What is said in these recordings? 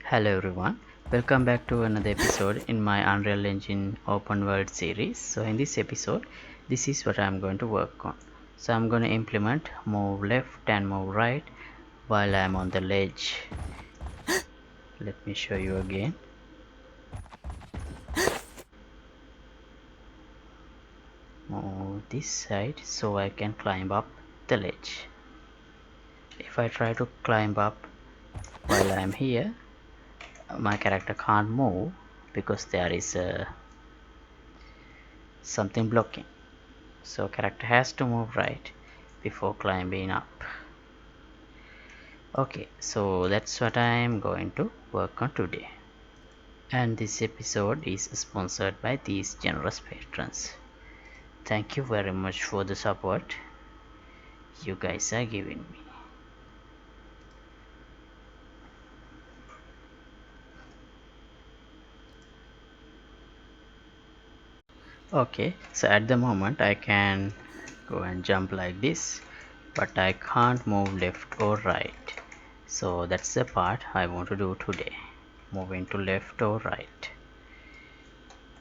Hello everyone, welcome back to another episode in my Unreal Engine open world series. So in this episode, this is what I'm going to work on. So I'm going to implement move left and move right while I'm on the ledge. Let me show you again. Move this side so I can climb up the ledge. If I try to climb up while I'm here, my character can't move because there is something blocking. So character has to move right before climbing up. Okay, so that's what I'm going to work on today. And this episode is sponsored by these generous patrons. Thank you very much for the support you guys are giving me. Okay, so at the moment I can go and jump like this, but I can't move left or right. So that's the part I want to do today. Moving to left or right.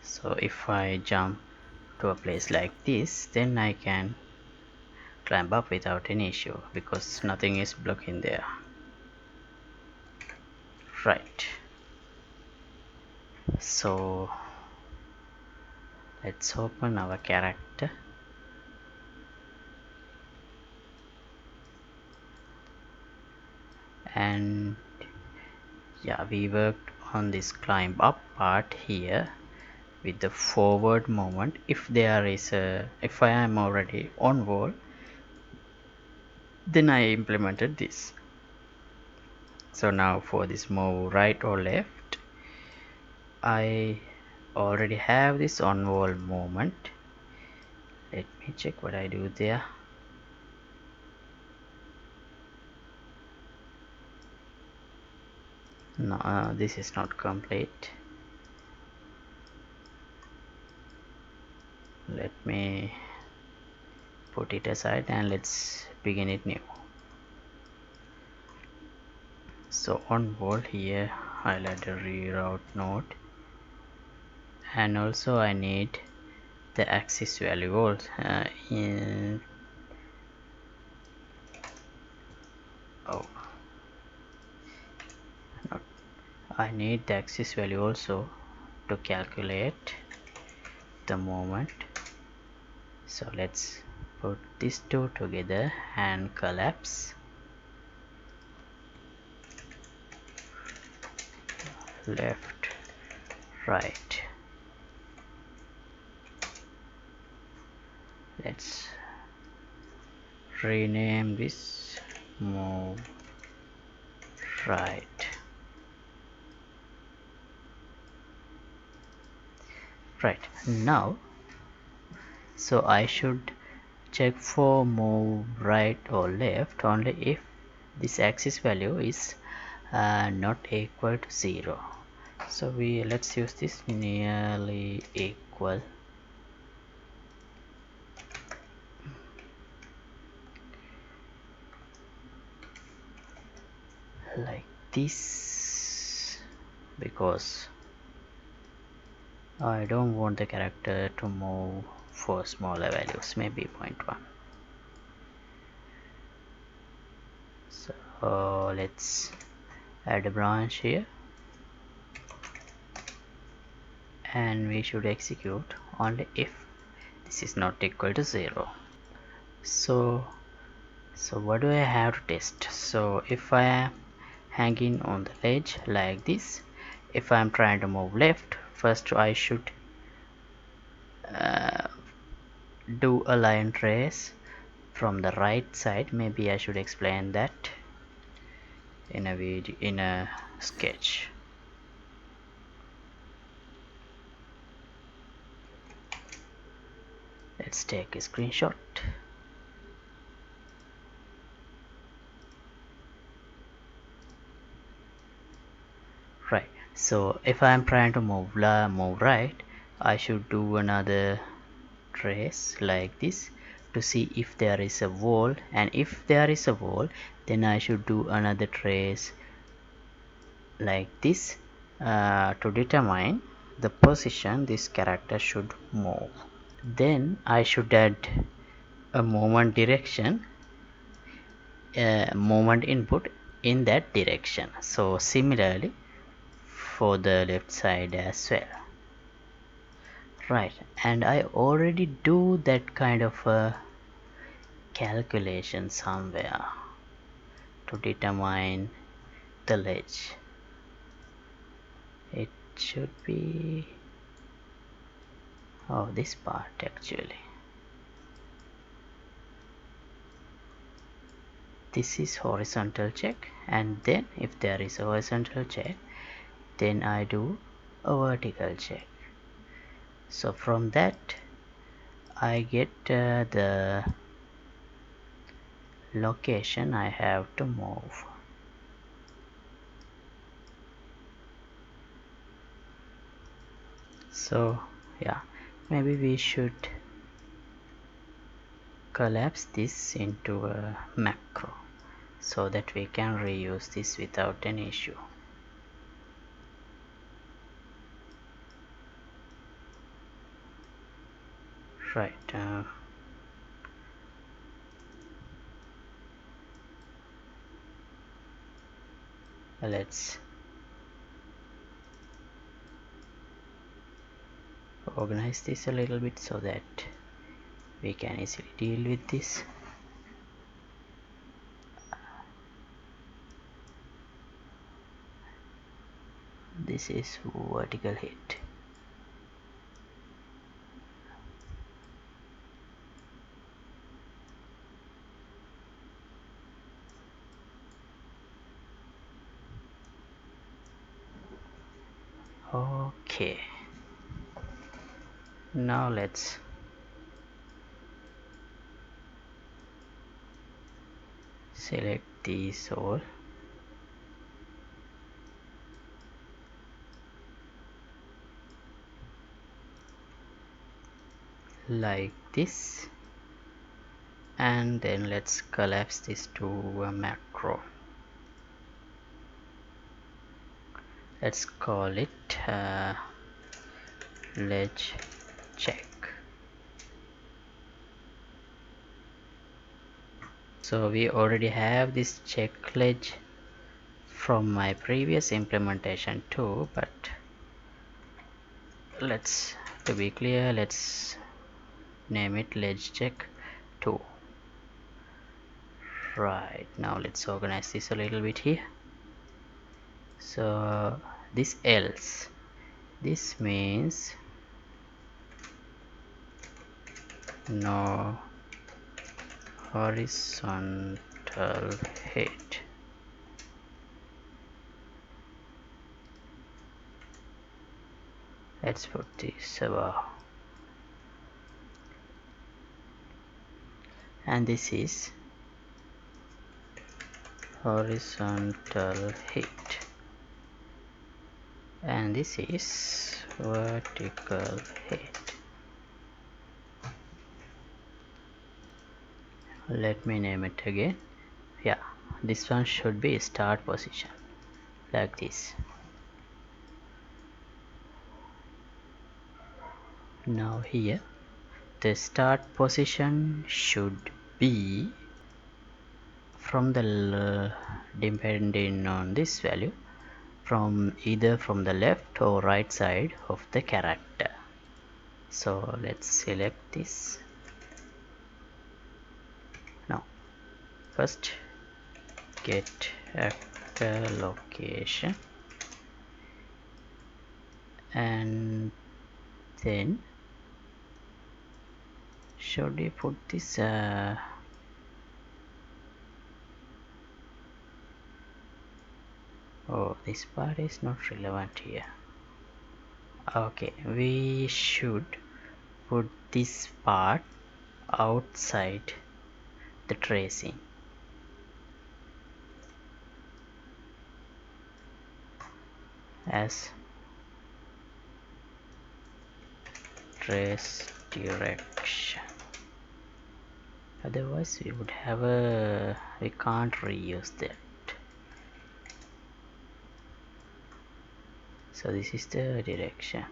So if I jump to a place like this, then I can climb up without any issue because nothing is blocking there. Right, so let's open our character and yeah, we worked on this climb up part here with the forward movement. If I am already on wall, then I implemented this. So now for this move right or left, I already have this on wall movement. Let me check what I do there. No, this is not complete. Let me put it aside and let's begin it new. So on wall here I'll add a reroute node, and also I need the axis value also I need the axis value also to calculate the moment. So let's put these two together and collapse. Left, right. Let's rename this move right. Right, now so I should check for move right or left only if this axis value is not equal to 0. So let's use this nearly equal. Like this, because I don't want the character to move for smaller values, maybe 0.1. So let's add a branch here, and we should execute only if this is not equal to 0. So what do I have to test? So if I am hanging on the ledge like this, if I am trying to move left, first I should do a line trace from the right side. Maybe I should explain that in a video, in a sketch. Let's take a screenshot. Right, so if I am trying to move right, I should do another trace like this to see if there is a wall, and if there is a wall, then I should do another trace like this to determine the position this character should move. Then I should add a movement direction, movement input in that direction. So similarly for the left side as well. Right, and I already do that kind of a calculation somewhere to determine the ledge. It should be this part actually. This is horizontal check, and then if there is a horizontal check, then I do a vertical check. So from that I get the location I have to move. So yeah, maybe we should collapse this into a macro so that we can reuse this without an issue. Right, let's organize this a little bit so that we can easily deal with this. This is vertical hit. Okay, now let's select these all like this, and then let's collapse this to a macro. Let's call it ledge check. So we already have this check ledge from my previous implementation too, but to be clear, let's name it ledge check 2. Right, now let's organize this a little bit here. So this else, this means no horizontal hit. Let's put this above, and this is horizontal hit, and this is vertical hit. Let me name it again. Yeah, this one should be start position like this. Now here the start position should be from the depending on this value, from either from the left or right side of the character. So let's select this. Now first get actor location, and then should we put this oh, this part is not relevant here. Okay, we should put this part outside the tracing. As trace direction, otherwise we can't reuse that. So this is the direction.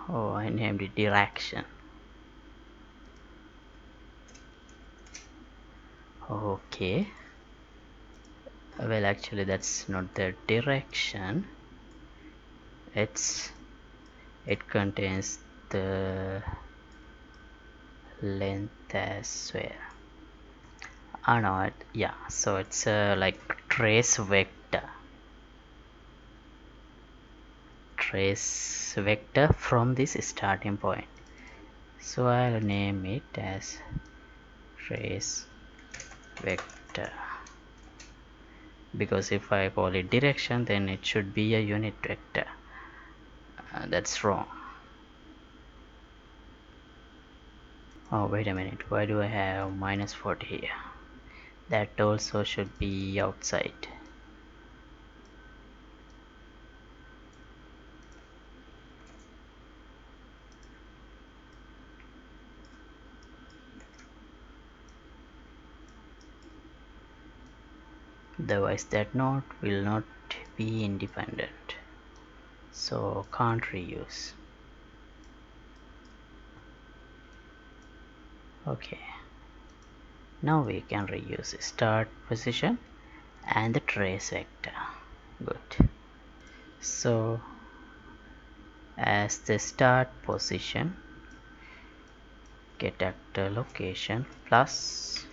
Oh, I named it direction. Okay, well actually that's not the direction, it contains the length as well. No, yeah, so it's like trace vector from this starting point. So I'll name it as trace vector, because if I call it direction then it should be a unit vector. That's wrong. Oh, wait a minute, why do I have minus 40 here? That also should be outside. Otherwise that node will not be independent, so can't reuse. Okay, now we can reuse start position and the trace vector. Good. So as the start position, get actor location plus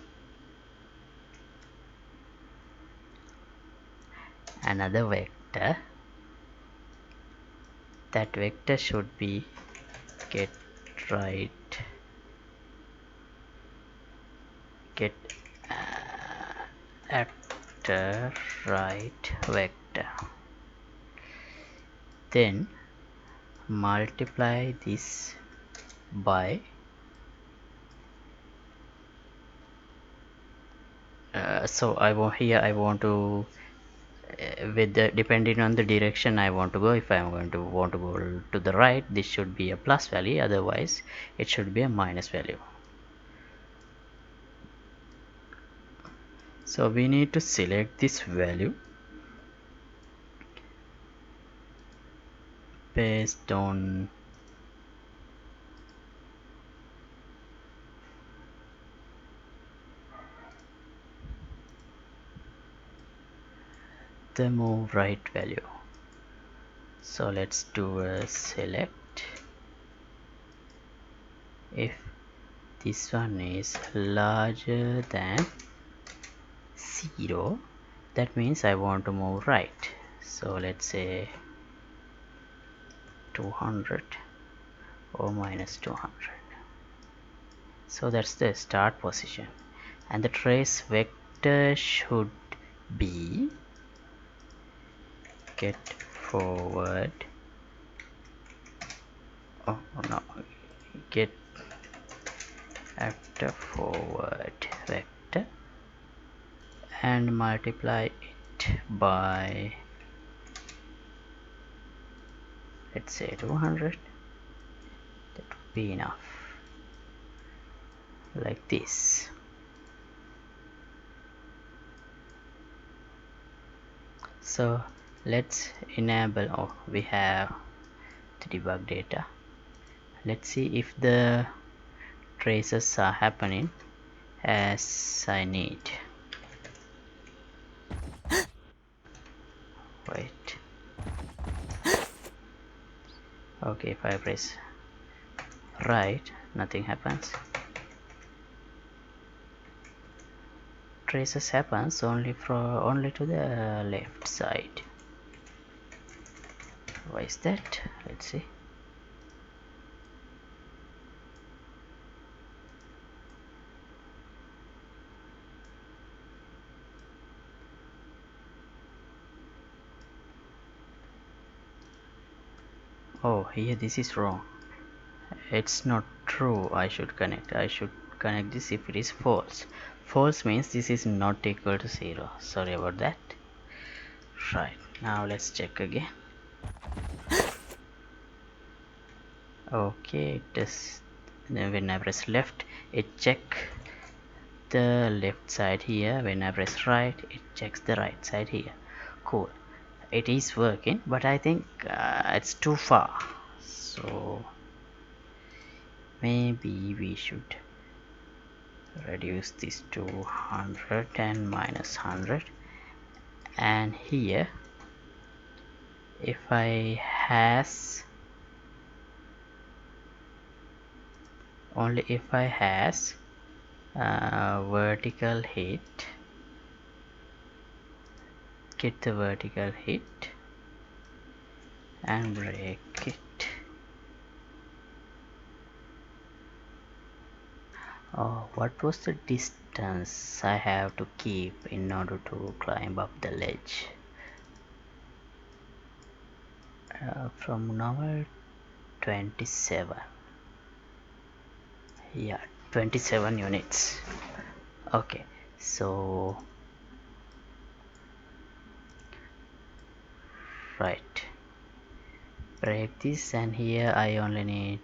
another vector. That vector should be get right, get actor right vector. Then multiply this by so I want to with the depending on the direction I want to go. If I want to go to the right, this should be a plus value, otherwise it should be a minus value. So we need to select this value based on the move right value. So let's do a select. If this one is larger than 0, that means I want to move right. So let's say 200 or minus 200. So that's the start position, and the trace vector should be get forward, oh no, get after forward vector and multiply it by, let's say 200. That would be enough, like this. So let's enable, oh, we have the debug data. Let's see if the traces are happening as I need. Wait. Okay, if I press right, nothing happens. Traces happens only to the left side. Why is that? Let's see. Oh, here this is wrong. It's not true. I should connect this if it is false. False means this is not equal to 0. Sorry about that. Right, now let's check again. Okay, it is, when I press left it check the left side here. When I press right, it checks the right side here. Cool. it is working, but I think it's too far, so maybe we should reduce this to 100 and minus 100. And here if I has only if I has vertical hit, get the vertical hit and break it. Oh, what was the distance I have to keep in order to climb up the ledge? From normal 27. Yeah, 27 units. Okay, so right, break this, and here I only need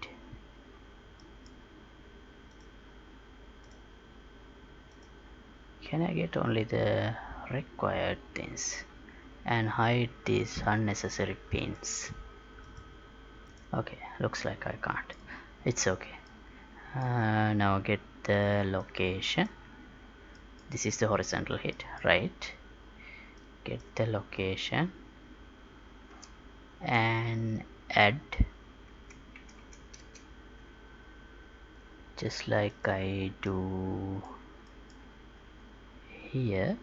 can I get only the required things and hide these unnecessary pins. Okay, looks like I can't. It's okay. Now get the location. This is the horizontal hit, right? Get the location and add, just like I do here.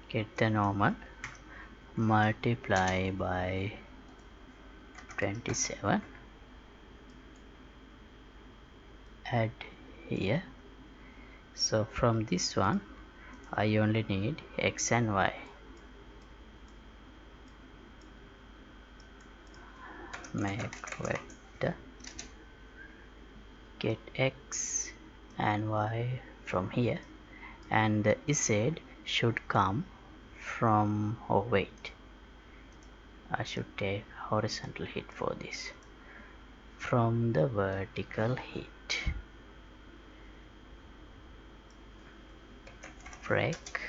Get the normal, multiply by 27, add here. So from this one I only need x and y. Make vector, get x and y from here, and the z should come from, oh wait, I should take horizontal hit for this, from the vertical hit. Break,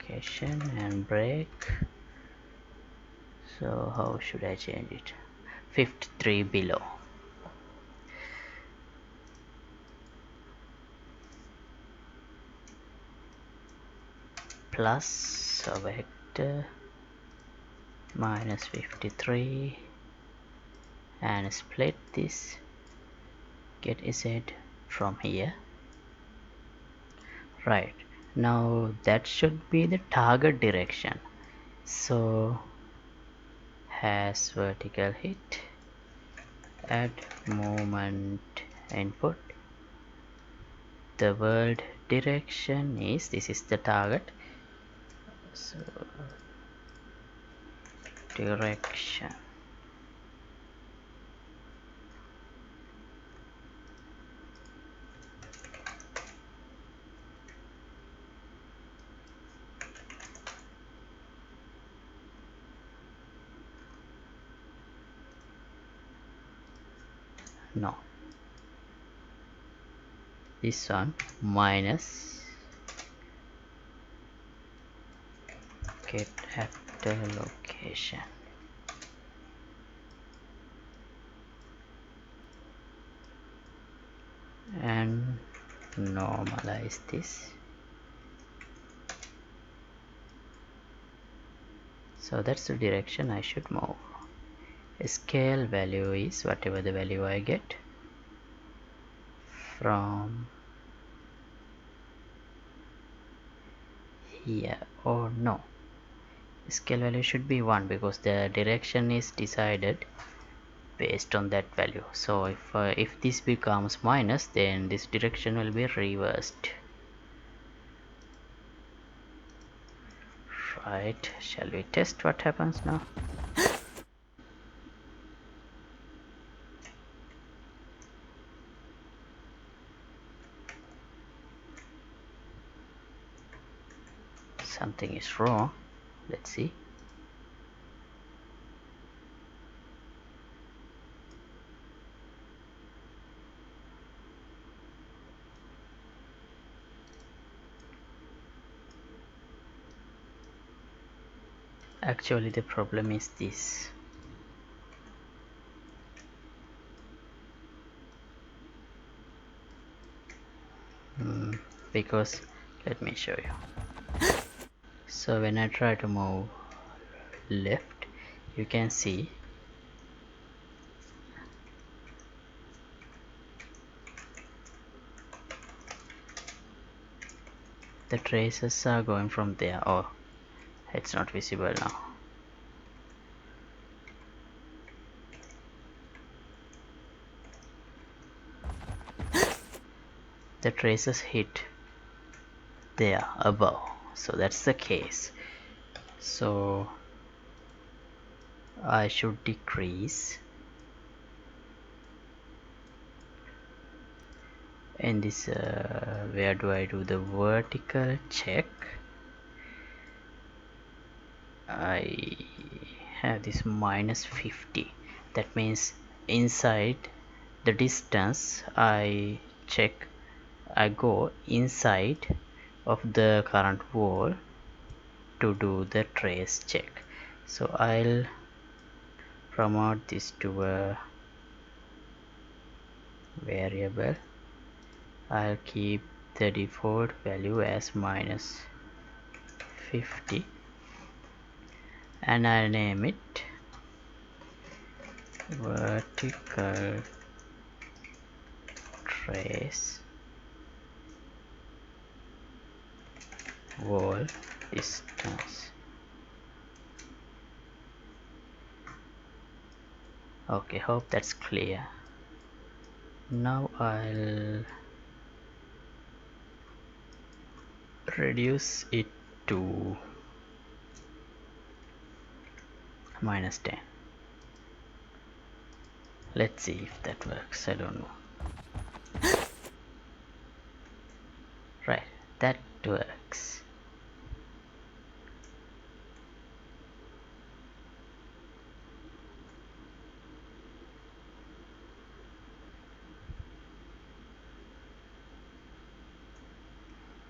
location and break. So how should I change it? 53 below. Plus a vector minus 53 and split this, get z from here. Right, now that should be the target direction. So has vertical hit, add movement input. The world direction is, this is the target, so direction. No, this one minus, get at the location and normalize this. So that's the direction I should move. Scale value is whatever the value I get from here, or no, scale value should be 1 because the direction is decided based on that value. So if this becomes minus, then this direction will be reversed. Right, shall we test what happens now? Something is wrong. Let's see. Actually the problem is this. Because let me show you. So when I try to move left, you can see the traces are going from there. Oh, it's not visible now. The traces hit there above, so that's the case. So I should decrease in this where do I do the vertical check. I have this -50, that means inside the distance I check, I go inside of the current wall to do the trace check. So I'll promote this to a variable. I'll keep the default value as -50 and I'll name it vertical trace wall distance. Okay, hope that's clear. Now I'll reduce it to -10. Let's see if that works. I don't know. Right, that works.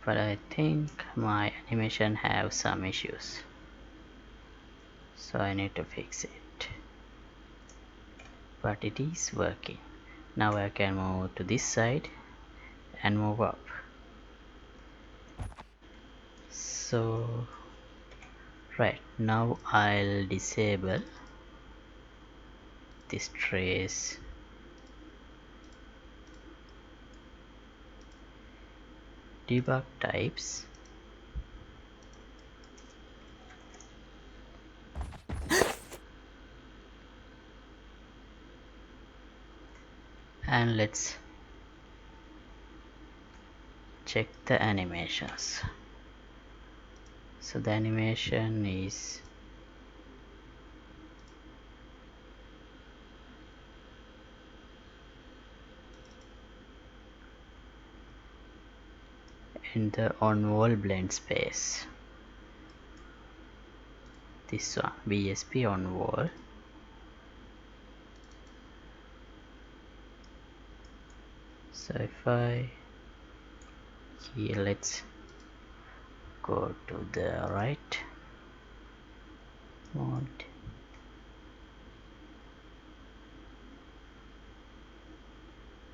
But I think my animation have some issues, so I need to fix it. But it is working. Now I can move to this side and move up. So right now I'll disable this trace debug types and let's check the animations. So the animation is in the on wall blend space. This one, BSP on wall. So if I here, let's go to the right mode.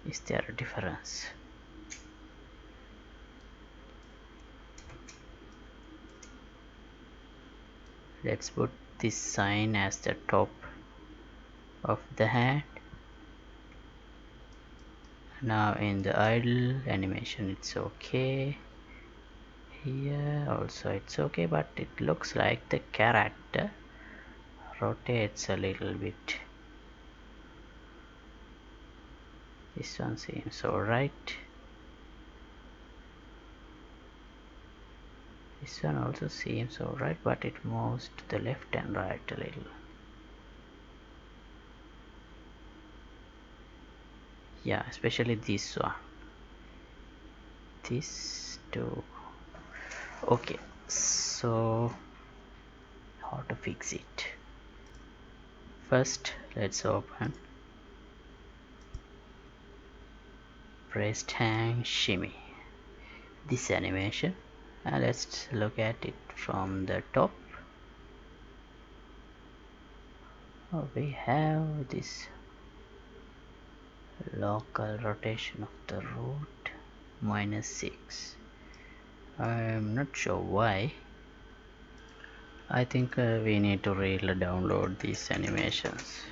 Is there a difference? Let's put this sign as the top of the hand. Now in the idle animation it's okay. Here also it's okay, but it looks like the character rotates a little bit. This one seems alright. This one also seems alright, but it moves to the left and right a little. Yeah, especially this one. This too. Okay, so how to fix it? First, let's open press hang shimmy, this animation, and let's look at it from the top. We have this local rotation of the root -6. I'm not sure why. I think we need to really download these animations.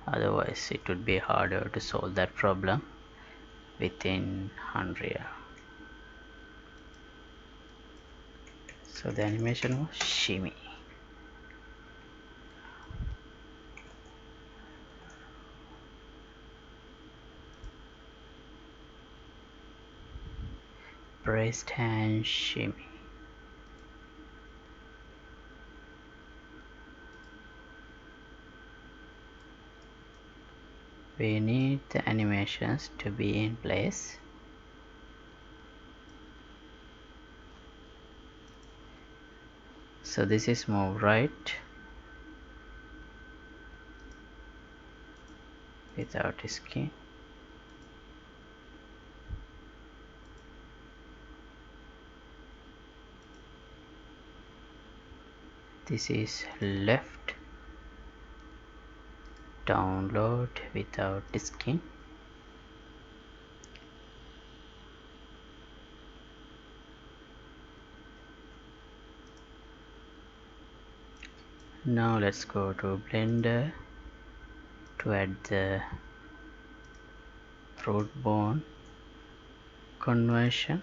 Otherwise it would be harder to solve that problem within Unreal. So the animation was shimmy. Breast hand shimmy. We need the animations to be in place. So this is move right without skin. This is left download without skin. Now let's go to Blender to add the root bone conversion.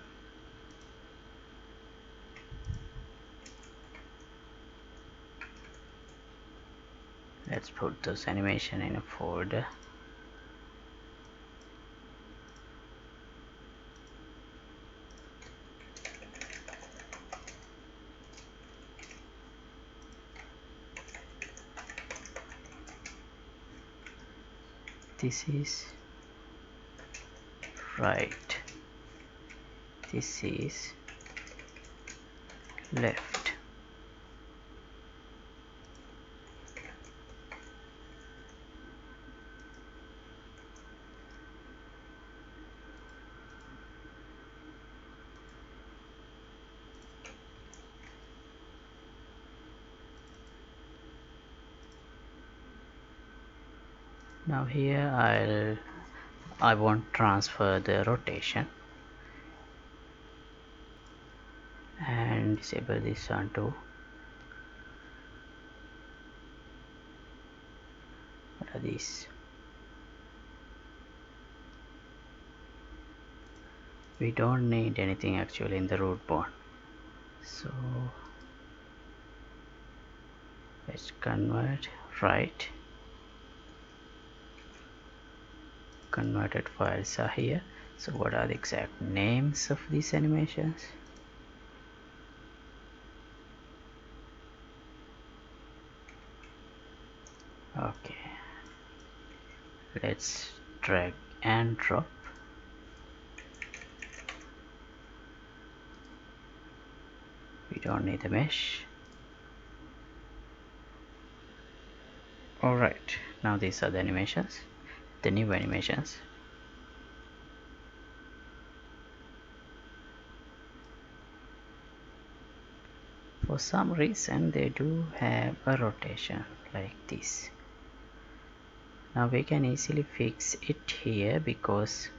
Let's put those animation in a folder. This is right, this is left. Now here I won't transfer the rotation and disable this one too. What are these? We don't need anything actually in the root bone, so let's convert right. Converted files are here. So what are the exact names of these animations? Okay, let's drag and drop. We don't need the mesh. Alright, now these are the animations, the new animations. For some reason they do have a rotation like this. Now we can easily fix it here because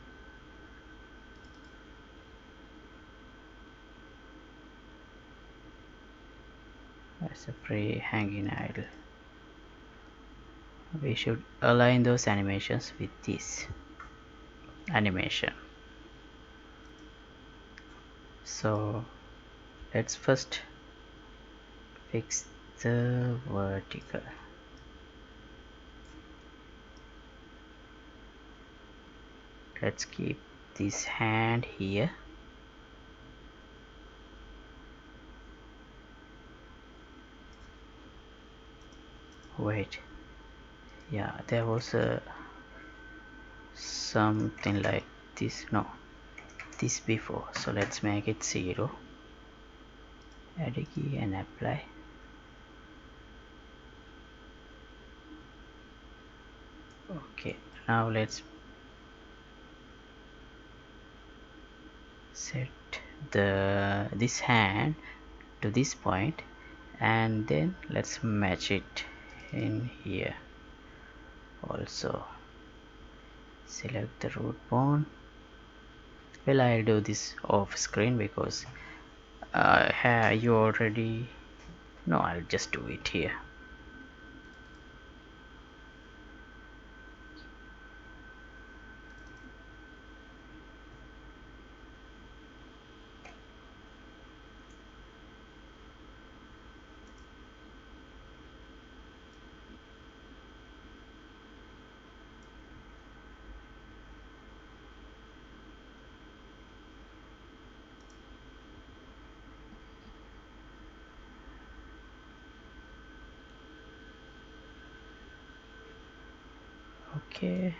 that's a free hanging idle. We should align those animations with this animation. So let's first fix the vertical. Let's keep this hand here. Wait, yeah, there was a something like this. No, this before. So let's make it 0. Add a key and apply. Okay, now let's set this hand to this point, and then let's match it in here. Also select the root bone. Well, I'll do this off screen because you already no, I'll just do it here. Okay,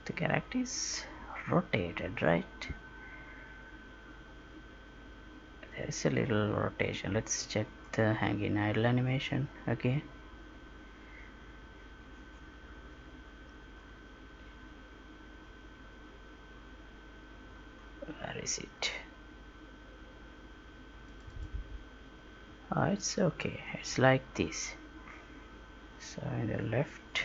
the character is rotated, right? There is a little rotation. Let's check the hanging idle animation again. Where is it? Oh, it's okay. It's like this. So in the left,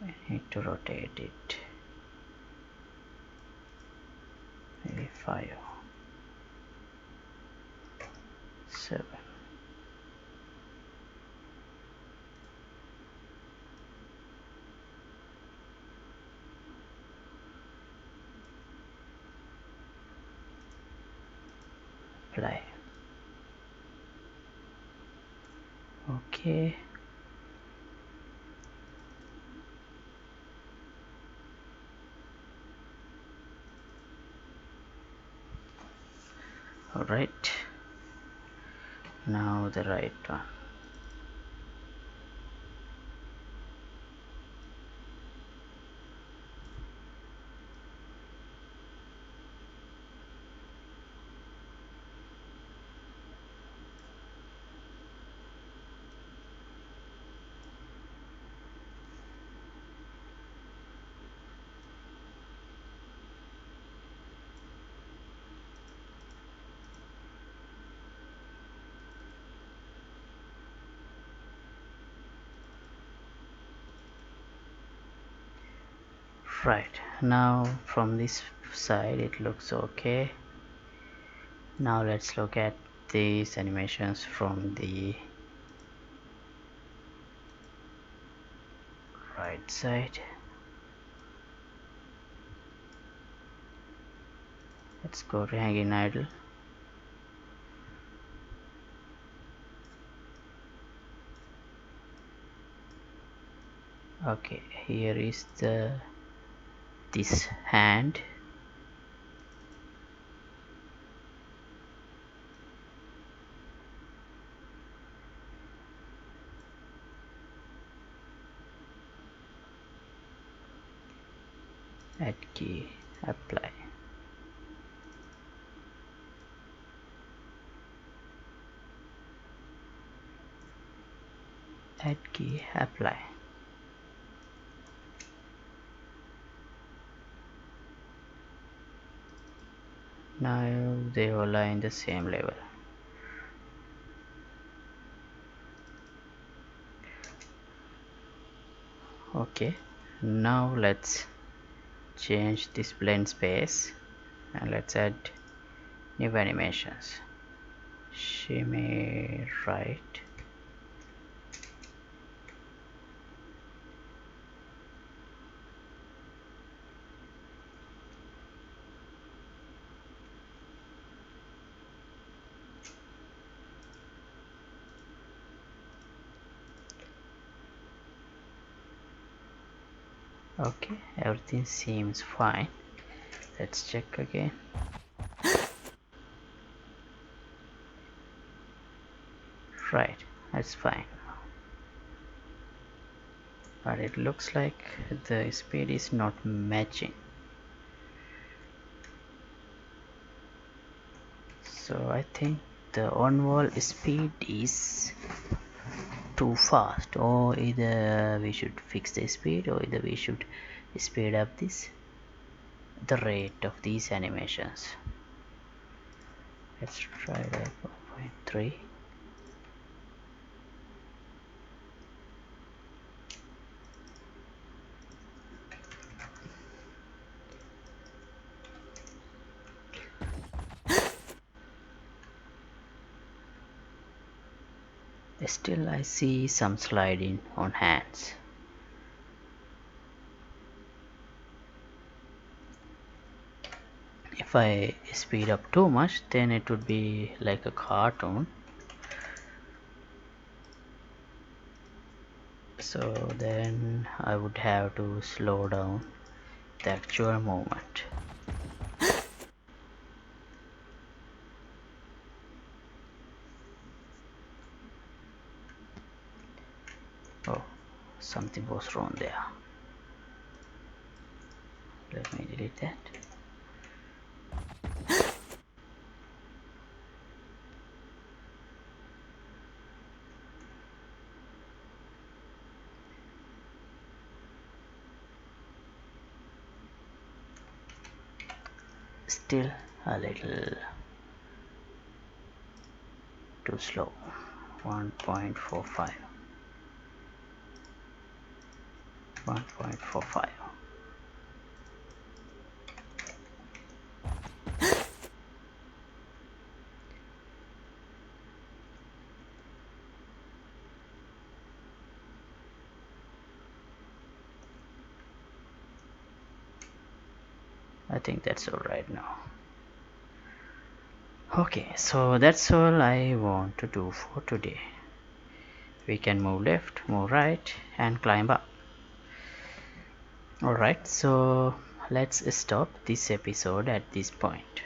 I need to rotate it. Maybe 5, 7. Apply. Okay. Alright. Now the right one. Right, now from this side it looks okay. Now let's look at these animations from the right side. Let's go to hanging idle. Okay, here is this hand. Add key, apply. Add key, apply. Now they all are in the same level. Okay, now let's change this blend space and let's add new animations. Shimmy right. Okay, everything seems fine. Let's check again. Right, that's fine. but it looks like the speed is not matching. So I think the on-wall speed is too fast, or either we should fix the speed, or either we should speed up the rate of these animations. Let's try that 1.3. Still I see some sliding on hands. If I speed up too much, then it would be like a cartoon. So then I would have to slow down the actual movement. Oh, something was wrong there. Let me delete that. Still a little too slow. 1.45. 1.45. I think that's alright now. Okay, so that's all I want to do for today. We can move left, move right, and climb up. Alright, so let's stop this episode at this point.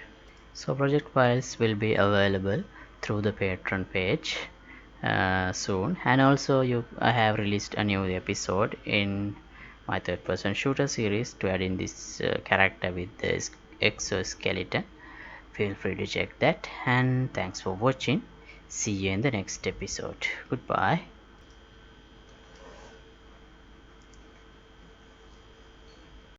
So project files will be available through the Patreon page soon, and also I have released a new episode in my third person shooter series to add in this character with this exoskeleton. Feel free to check that, and thanks for watching. See you in the next episode. Goodbye.